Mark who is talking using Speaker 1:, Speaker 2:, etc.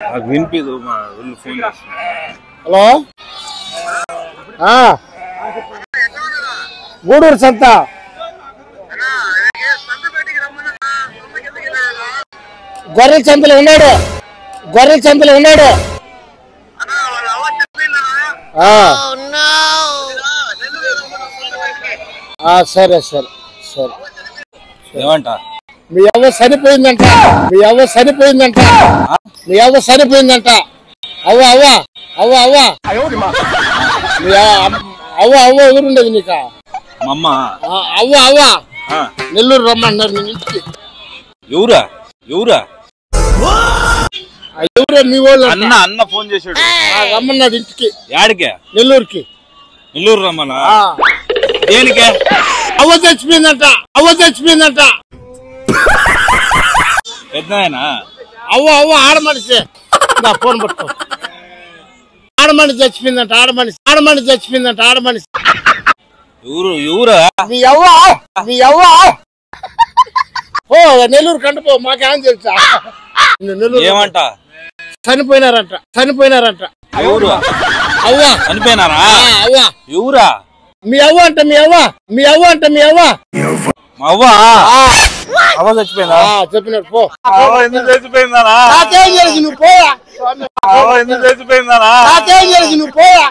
Speaker 1: వినిపిదు మా ఊళ్ళు ఫోన్ చేస్తున్నా.
Speaker 2: హలో గూడూరు సంత గొర్రెల సంతలో ఉన్నాడు. సరే సరే సరే.
Speaker 1: ఏమంట
Speaker 2: మీ అవ్వ సరిపోయిందంట. అవ్వ అవ్వ అవ్వ అవ్వ మీ అవ్వ ఎదురుండేది నీకు
Speaker 1: మమ్మ
Speaker 2: అవ్వ అవ్వ నెల్లూరు రమ్మన్నారు నీ ఇంటికి.
Speaker 1: ఎవరా
Speaker 2: ఎవరే మీ వాళ్ళు?
Speaker 1: అన్న ఫోన్ చేశాడు
Speaker 2: రమ్మన్నది ఇంటికి.
Speaker 1: యాడికే?
Speaker 2: నెల్లూరుకి.
Speaker 1: నెల్లూరు రమ్మన్నా? దేనికే?
Speaker 2: అవ్వ చచ్చిపోయిందంట.
Speaker 1: పెద్దనాయనా?
Speaker 2: అవ్వ ఆడ మనిషి. ఫోన్ పట్టుకో. ఆడ మనిషి చచ్చిపోయిందంట.
Speaker 1: ఎవరా?
Speaker 2: మీ అవ్వ ఓ నెల్లూరు కంటపో. మాకేం తెలుసా?
Speaker 1: ఏమంట?
Speaker 2: చనిపోయినారంట.
Speaker 1: ఎవరు?
Speaker 2: అవ్వ
Speaker 1: చనిపోయినారా?
Speaker 2: అవ్వ
Speaker 1: ఎవరా?
Speaker 2: మీ అవ్వ అంట.
Speaker 1: అవ్వ చచ్చిపోయిందా?
Speaker 2: చెప్పినాడు పో.
Speaker 1: ఎందుకు చచ్చిపోయిందా?
Speaker 2: నాకేం తెలుసు నువ్వు పోయా.
Speaker 1: ఎందుకు చచ్చిపోయిందా?
Speaker 2: నాకేం తెలుసు నువ్వు పోయా.